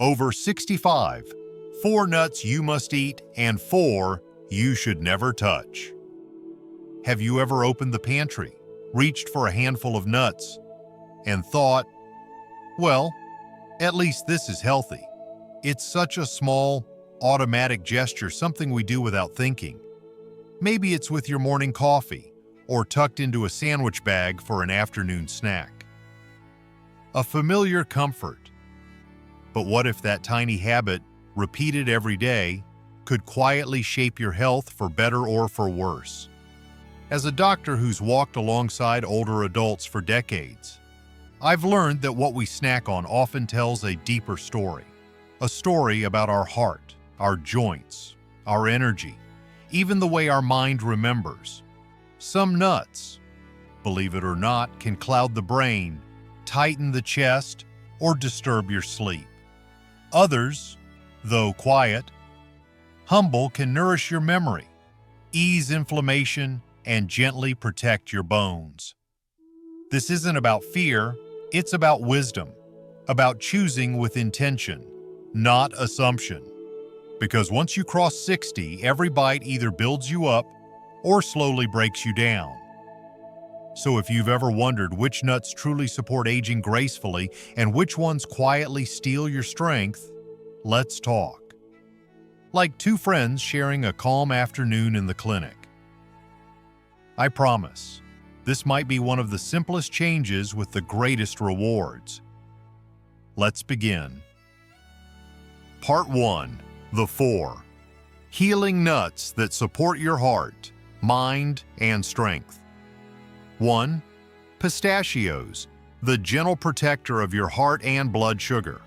Over 65. 4 nuts you must eat and 4 you should never touch. Have you ever opened the pantry, reached for a handful of nuts, and thought, well, at least this is healthy? It's such a small, automatic gesture, something we do without thinking. Maybe it's with your morning coffee or tucked into a sandwich bag for an afternoon snack. A familiar comfort. But what if that tiny habit, repeated every day, could quietly shape your health for better or for worse? As a doctor who's walked alongside older adults for decades, I've learned that what we snack on often tells a deeper story. A story about our heart, our joints, our energy, even the way our mind remembers. Some nuts, believe it or not, can cloud the brain, tighten the chest, or disturb your sleep. Others, though quiet, humble, can nourish your memory, ease inflammation, and gently protect your bones. This isn't about fear, it's about wisdom, about choosing with intention, not assumption. Because once you cross 60, every bite either builds you up or slowly breaks you down. So if you've ever wondered which nuts truly support aging gracefully and which ones quietly steal your strength, let's talk. Like two friends sharing a calm afternoon in the clinic. I promise, this might be one of the simplest changes with the greatest rewards. Let's begin. Part 1. The 4 healing nuts that support your heart, mind, and strength. 1. Pistachios, the gentle protector of your heart and blood sugar.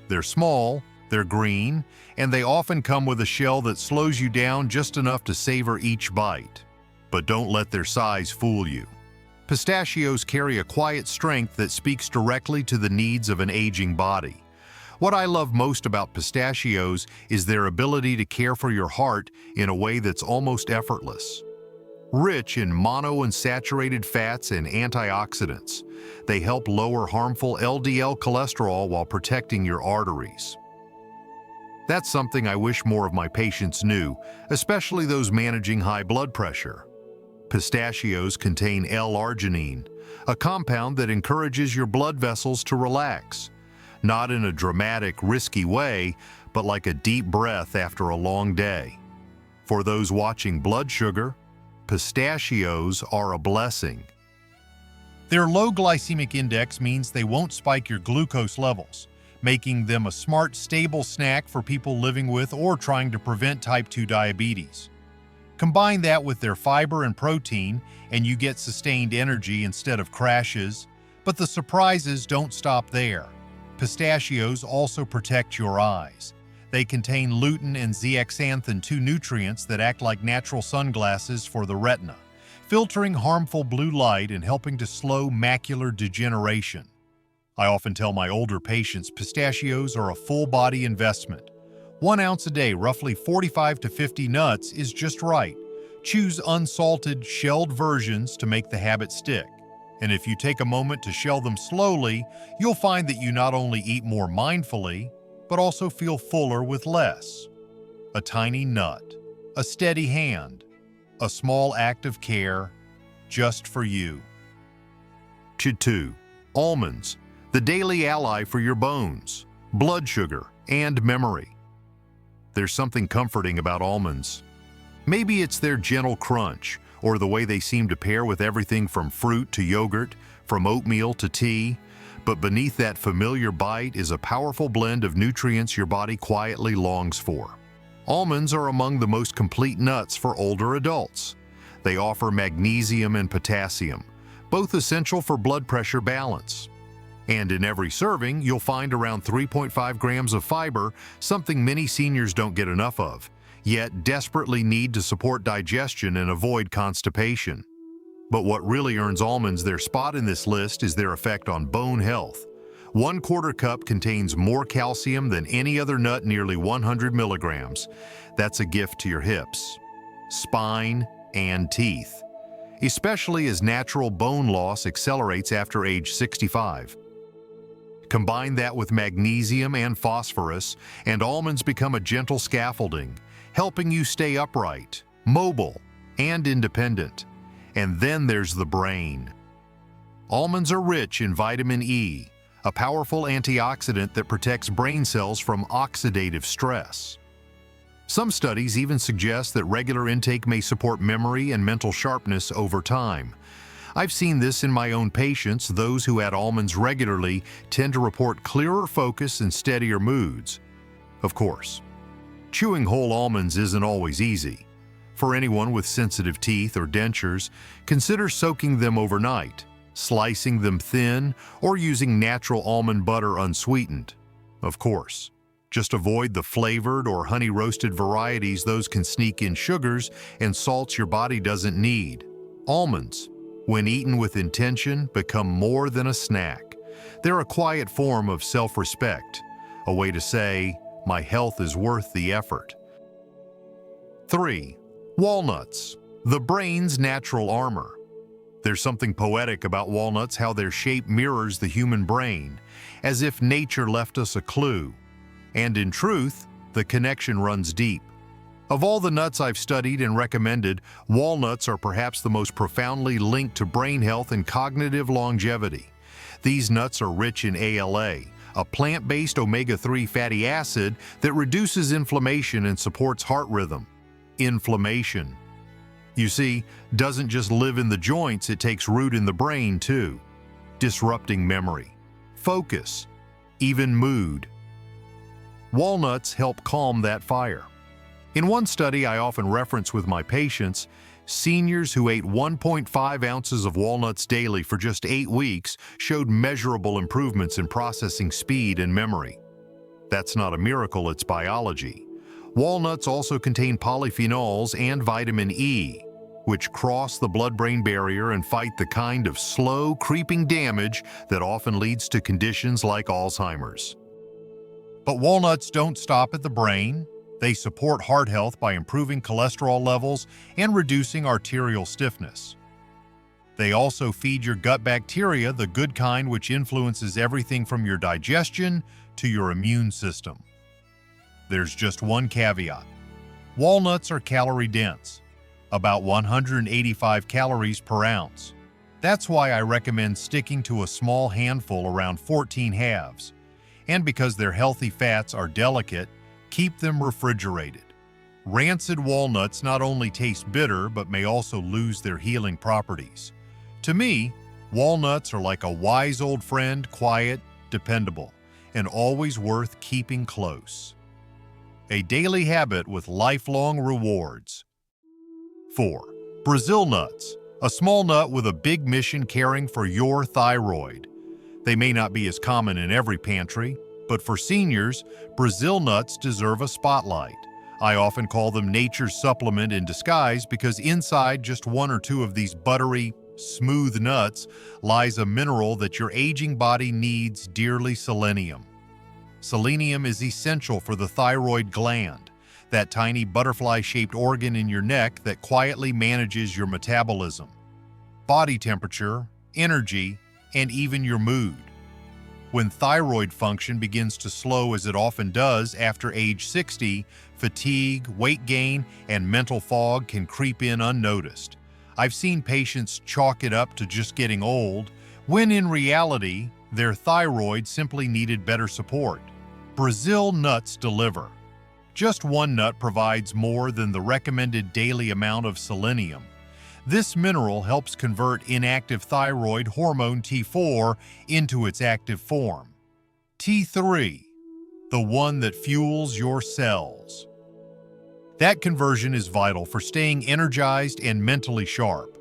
They're small, they're green, and they often come with a shell that slows you down just enough to savor each bite. But don't let their size fool you. Pistachios carry a quiet strength that speaks directly to the needs of an aging body. What I love most about pistachios is their ability to care for your heart in a way that's almost effortless. Rich in monounsaturated fats and antioxidants, they help lower harmful LDL cholesterol while protecting your arteries. That's something I wish more of my patients knew, especially those managing high blood pressure. Pistachios contain L-arginine, a compound that encourages your blood vessels to relax, not in a dramatic, risky way, but like a deep breath after a long day. For those watching blood sugar, pistachios are a blessing. Their low glycemic index means they won't spike your glucose levels, making them a smart, stable snack for people living with or trying to prevent type 2 diabetes. Combine that with their fiber and protein, and you get sustained energy instead of crashes. But the surprises don't stop there. Pistachios also protect your eyes. They contain lutein and zeaxanthin, 2 nutrients that act like natural sunglasses for the retina, filtering harmful blue light and helping to slow macular degeneration. I often tell my older patients pistachios are a full-body investment. 1 ounce a day, roughly 45 to 50 nuts, is just right. Choose unsalted, shelled versions to make the habit stick. And if you take a moment to shell them slowly, you'll find that you not only eat more mindfully, but also feel fuller with less. A tiny nut, a steady hand, a small act of care, just for you. 2. Almonds, the daily ally for your bones, blood sugar, and memory. There's something comforting about almonds. Maybe it's their gentle crunch, or the way they seem to pair with everything from fruit to yogurt, from oatmeal to tea, but beneath that familiar bite is a powerful blend of nutrients your body quietly longs for. Almonds are among the most complete nuts for older adults. They offer magnesium and potassium, both essential for blood pressure balance. And in every serving, you'll find around 3.5 grams of fiber, something many seniors don't get enough of, yet desperately need to support digestion and avoid constipation. But what really earns almonds their spot in this list is their effect on bone health. 1/4 cup contains more calcium than any other nut, nearly 100 milligrams. That's a gift to your hips, spine, and teeth, especially as natural bone loss accelerates after age 65. Combine that with magnesium and phosphorus, and almonds become a gentle scaffolding, helping you stay upright, mobile, and independent. And then there's the brain. Almonds are rich in vitamin E, a powerful antioxidant that protects brain cells from oxidative stress. Some studies even suggest that regular intake may support memory and mental sharpness over time. I've seen this in my own patients. Those who add almonds regularly tend to report clearer focus and steadier moods. Of course, chewing whole almonds isn't always easy. For anyone with sensitive teeth or dentures, consider soaking them overnight, slicing them thin, or using natural almond butter unsweetened. Of course, just avoid the flavored or honey-roasted varieties. Those can sneak in sugars and salts your body doesn't need. Almonds, when eaten with intention, become more than a snack. They're a quiet form of self-respect, a way to say, my health is worth the effort. 3. Walnuts, the brain's natural armor. There's something poetic about walnuts, how their shape mirrors the human brain, as if nature left us a clue. And in truth, the connection runs deep. Of all the nuts I've studied and recommended, walnuts are perhaps the most profoundly linked to brain health and cognitive longevity. These nuts are rich in ALA, a plant-based omega-3 fatty acid that reduces inflammation and supports heart rhythm. Inflammation, you see, doesn't just live in the joints, it takes root in the brain too, disrupting memory, focus, even mood. Walnuts help calm that fire. In one study I often reference with my patients, seniors who ate 1.5 ounces of walnuts daily for just 8 weeks showed measurable improvements in processing speed and memory. That's not a miracle, it's biology. Walnuts also contain polyphenols and vitamin E, which cross the blood-brain barrier and fight the kind of slow, creeping damage that often leads to conditions like Alzheimer's. But walnuts don't stop at the brain. They support heart health by improving cholesterol levels and reducing arterial stiffness. They also feed your gut bacteria, the good kind which influences everything from your digestion to your immune system. There's just one caveat. Walnuts are calorie-dense, about 185 calories per ounce. That's why I recommend sticking to a small handful, around 14 halves. And because their healthy fats are delicate, keep them refrigerated. Rancid walnuts not only taste bitter, but may also lose their healing properties. To me, walnuts are like a wise old friend, quiet, dependable, and always worth keeping close. A daily habit with lifelong rewards. 4. Brazil nuts, a small nut with a big mission, caring for your thyroid. They may not be as common in every pantry, but for seniors, Brazil nuts deserve a spotlight. I often call them nature's supplement in disguise because inside just one or two of these buttery, smooth nuts lies a mineral that your aging body needs dearly: selenium. Selenium is essential for the thyroid gland, that tiny butterfly-shaped organ in your neck that quietly manages your metabolism, body temperature, energy, and even your mood. When thyroid function begins to slow, as it often does after age 60, fatigue, weight gain, and mental fog can creep in unnoticed. I've seen patients chalk it up to just getting old, when in reality, their thyroid simply needed better support. Brazil nuts deliver. Just one nut provides more than the recommended daily amount of selenium. This mineral helps convert inactive thyroid hormone T4 into its active form, T3, the one that fuels your cells. That conversion is vital for staying energized and mentally sharp.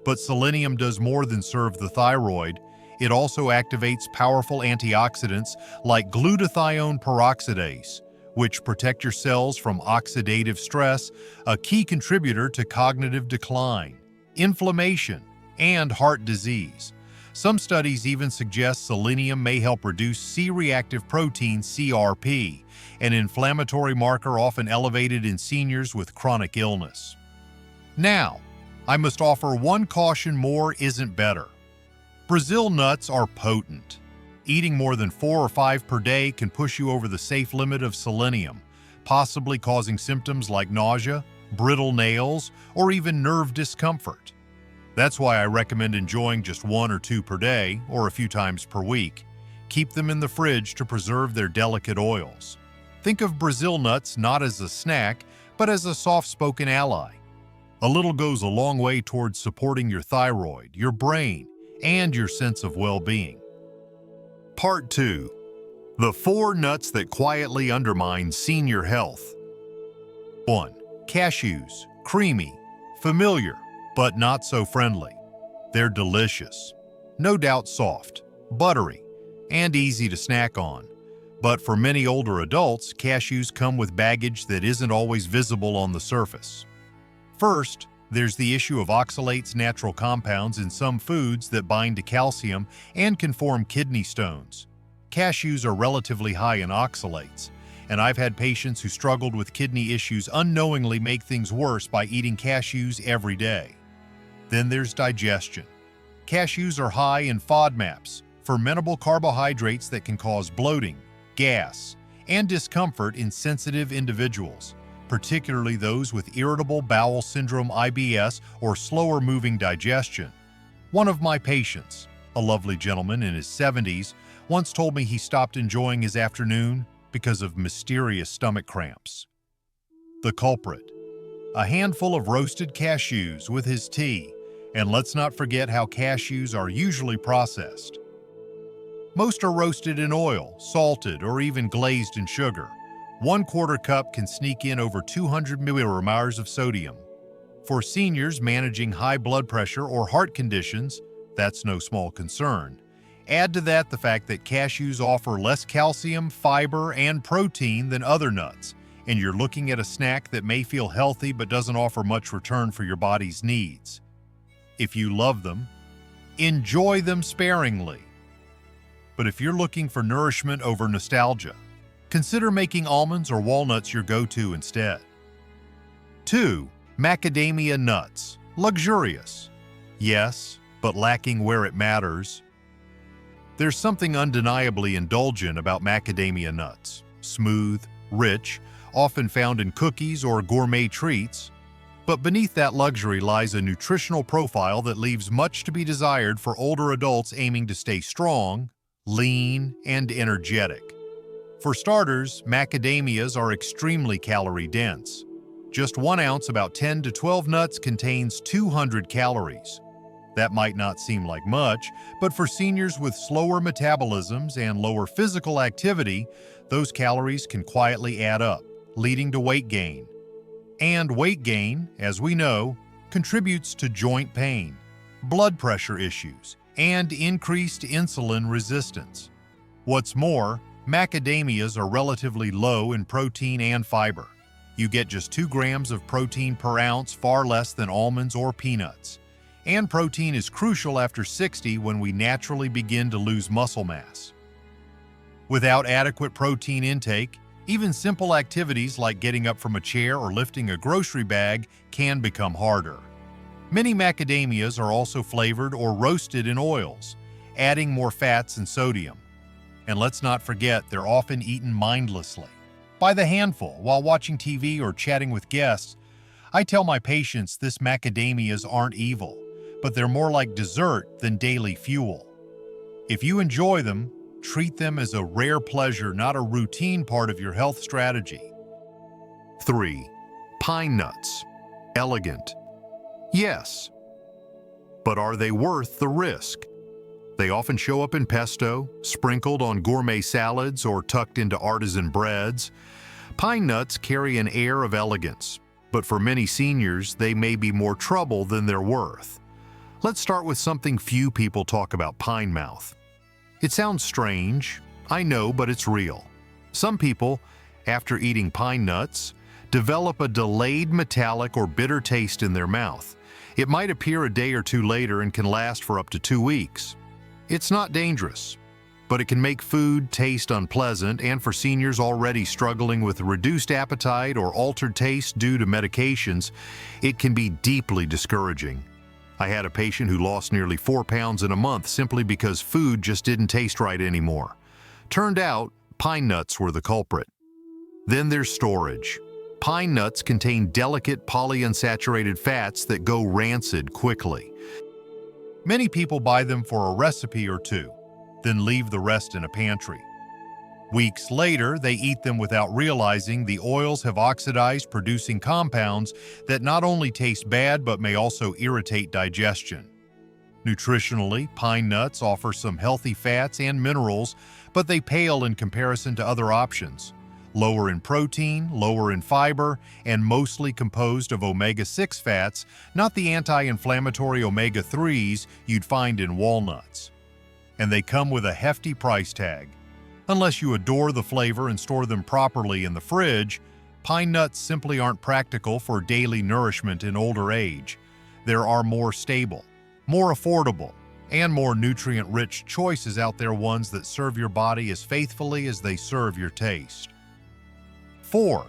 But selenium does more than serve the thyroid. It also activates powerful antioxidants like glutathione peroxidase, which protect your cells from oxidative stress, a key contributor to cognitive decline, inflammation, and heart disease. Some studies even suggest selenium may help reduce C-reactive protein CRP, an inflammatory marker often elevated in seniors with chronic illness. Now, I must offer one caution: more isn't better. Brazil nuts are potent. Eating more than 4 or 5 per day can push you over the safe limit of selenium, possibly causing symptoms like nausea, brittle nails, or even nerve discomfort. That's why I recommend enjoying just 1 or 2 per day, or a few times per week. Keep them in the fridge to preserve their delicate oils. Think of Brazil nuts not as a snack, but as a soft-spoken ally. A little goes a long way towards supporting your thyroid, your brain, and your sense of well-being. Part 2. The 4 nuts that quietly undermine senior health. 1. Cashews. Creamy, familiar, but not so friendly. They're delicious. No doubt soft, buttery, and easy to snack on. But for many older adults, cashews come with baggage that isn't always visible on the surface. First, there's the issue of oxalates, natural compounds in some foods that bind to calcium and can form kidney stones. Cashews are relatively high in oxalates, and I've had patients who struggled with kidney issues unknowingly make things worse by eating cashews every day. Then there's digestion. Cashews are high in FODMAPs, fermentable carbohydrates that can cause bloating, gas, and discomfort in sensitive individuals, particularly those with irritable bowel syndrome (IBS) or slower-moving digestion. One of my patients, a lovely gentleman in his 70s, once told me he stopped enjoying his afternoon because of mysterious stomach cramps. The culprit: a handful of roasted cashews with his tea, and let's not forget how cashews are usually processed. Most are roasted in oil, salted, or even glazed in sugar. 1/4 cup can sneak in over 200 millimoles of sodium. For seniors managing high blood pressure or heart conditions, that's no small concern. Add to that the fact that cashews offer less calcium, fiber, and protein than other nuts, and you're looking at a snack that may feel healthy but doesn't offer much return for your body's needs. If you love them, enjoy them sparingly. But if you're looking for nourishment over nostalgia, consider making almonds or walnuts your go-to instead. 2. Macadamia nuts. Luxurious. Yes, but lacking where it matters. There's something undeniably indulgent about macadamia nuts. Smooth, rich, often found in cookies or gourmet treats. But beneath that luxury lies a nutritional profile that leaves much to be desired for older adults aiming to stay strong, lean, and energetic. For starters, macadamias are extremely calorie-dense. Just 1 ounce, about 10 to 12 nuts, contains 200 calories. That might not seem like much, but for seniors with slower metabolisms and lower physical activity, those calories can quietly add up, leading to weight gain. And weight gain, as we know, contributes to joint pain, blood pressure issues, and increased insulin resistance. What's more, macadamias are relatively low in protein and fiber. You get just 2 grams of protein per ounce, far less than almonds or peanuts. And protein is crucial after 60 when we naturally begin to lose muscle mass. Without adequate protein intake, even simple activities like getting up from a chair or lifting a grocery bag can become harder. Many macadamias are also flavored or roasted in oils, adding more fats and sodium. And let's not forget, they're often eaten mindlessly, by the handful, while watching TV or chatting with guests. I tell my patients this: macadamias aren't evil, but they're more like dessert than daily fuel. If you enjoy them, treat them as a rare pleasure, not a routine part of your health strategy. 3. Pine nuts. Elegant. Yes. But are they worth the risk? They often show up in pesto, sprinkled on gourmet salads, or tucked into artisan breads. Pine nuts carry an air of elegance, but for many seniors, they may be more trouble than they're worth. Let's start with something few people talk about: pine mouth. It sounds strange, I know, but it's real. Some people, after eating pine nuts, develop a delayed metallic or bitter taste in their mouth. It might appear a day or 2 later and can last for up to 2 weeks. It's not dangerous, but it can make food taste unpleasant, and for seniors already struggling with reduced appetite or altered taste due to medications, it can be deeply discouraging. I had a patient who lost nearly 4 pounds in a month simply because food just didn't taste right anymore. Turned out, pine nuts were the culprit. Then there's storage. Pine nuts contain delicate polyunsaturated fats that go rancid quickly. Many people buy them for a recipe or two, then leave the rest in a pantry. Weeks later, they eat them without realizing the oils have oxidized, producing compounds that not only taste bad but may also irritate digestion. Nutritionally, pine nuts offer some healthy fats and minerals, but they pale in comparison to other options. Lower in protein, lower in fiber, and mostly composed of omega-6 fats, not the anti-inflammatory omega-3s you'd find in walnuts. And they come with a hefty price tag. Unless you adore the flavor and store them properly in the fridge, pine nuts simply aren't practical for daily nourishment in older age. There are more stable, more affordable, and more nutrient-rich choices out there, ones that serve your body as faithfully as they serve your taste. 4.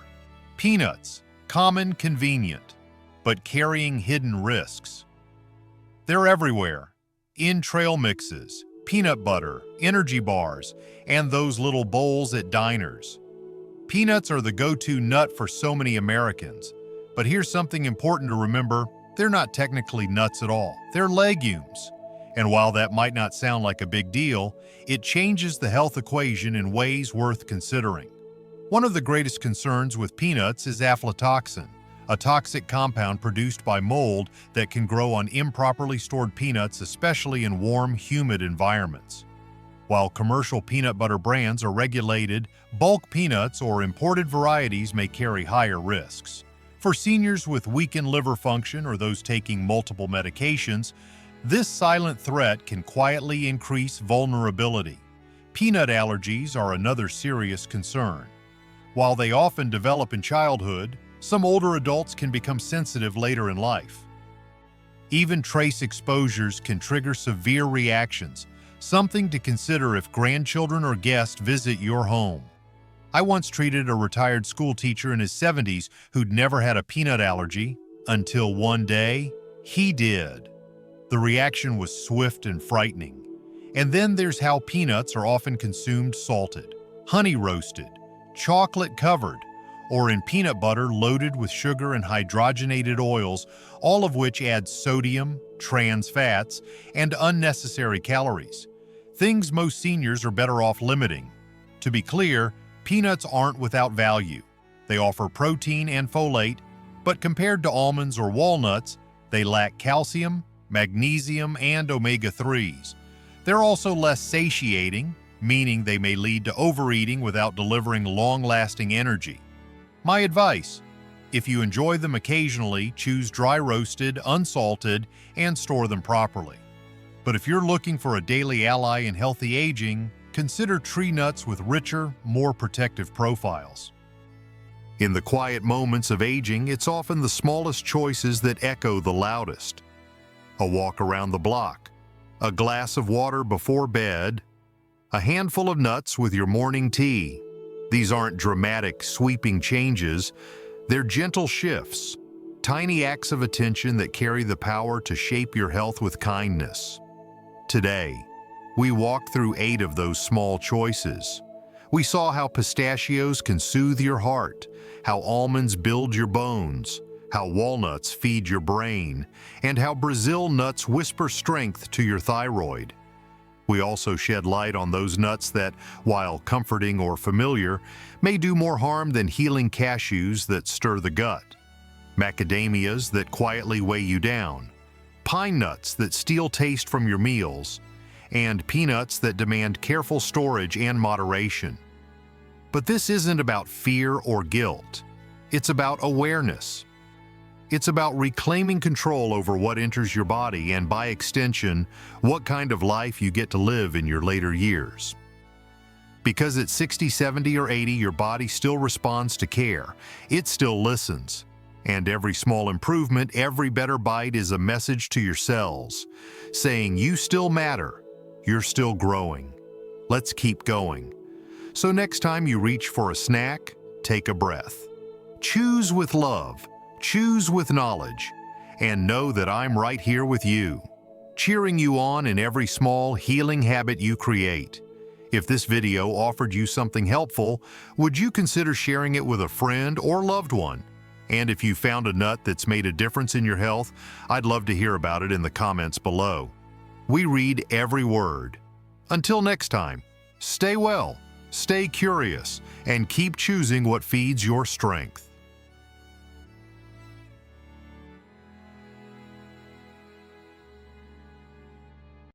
Peanuts, common, convenient, but carrying hidden risks. They're everywhere, in trail mixes, peanut butter, energy bars, and those little bowls at diners. Peanuts are the go-to nut for so many Americans, but here's something important to remember: they're not technically nuts at all. They're legumes. And while that might not sound like a big deal, it changes the health equation in ways worth considering. One of the greatest concerns with peanuts is aflatoxin, a toxic compound produced by mold that can grow on improperly stored peanuts, especially in warm, humid environments. While commercial peanut butter brands are regulated, bulk peanuts or imported varieties may carry higher risks. For seniors with weakened liver function or those taking multiple medications, this silent threat can quietly increase vulnerability. Peanut allergies are another serious concern. While they often develop in childhood, some older adults can become sensitive later in life. Even trace exposures can trigger severe reactions, something to consider if grandchildren or guests visit your home. I once treated a retired school teacher in his 70s who'd never had a peanut allergy until one day he did. The reaction was swift and frightening. And then there's how peanuts are often consumed salted, honey roasted, chocolate covered, or in peanut butter loaded with sugar and hydrogenated oils, all of which add sodium, trans fats, and unnecessary calories. Things most seniors are better off limiting. To be clear, peanuts aren't without value. They offer protein and folate, but compared to almonds or walnuts, they lack calcium, magnesium, and omega-3s. They're also less satiating, meaning they may lead to overeating without delivering long-lasting energy. My advice: if you enjoy them occasionally, choose dry roasted, unsalted, and store them properly. But if you're looking for a daily ally in healthy aging, consider tree nuts with richer, more protective profiles. In the quiet moments of aging, it's often the smallest choices that echo the loudest. A walk around the block, a glass of water before bed, a handful of nuts with your morning tea. These aren't dramatic, sweeping changes. They're gentle shifts, tiny acts of attention that carry the power to shape your health with kindness. Today, we walked through 8 of those small choices. We saw how pistachios can soothe your heart, how almonds build your bones, how walnuts feed your brain, and how Brazil nuts whisper strength to your thyroid. We also shed light on those nuts that, while comforting or familiar, may do more harm than healing cashews that stir the gut, macadamias that quietly weigh you down, pine nuts that steal taste from your meals, and peanuts that demand careful storage and moderation. But this isn't about fear or guilt. It's about awareness. It's about reclaiming control over what enters your body and, by extension, what kind of life you get to live in your later years. Because at 60, 70, or 80, your body still responds to care. It still listens. And every small improvement, every better bite is a message to your cells, saying you still matter, you're still growing. Let's keep going. So next time you reach for a snack, take a breath. Choose with love. Choose with knowledge, and know that I'm right here with you, cheering you on in every small healing habit you create. If this video offered you something helpful, would you consider sharing it with a friend or loved one? And if you found a nut that's made a difference in your health, I'd love to hear about it in the comments below. We read every word. Until next time, stay well, stay curious, and keep choosing what feeds your strength.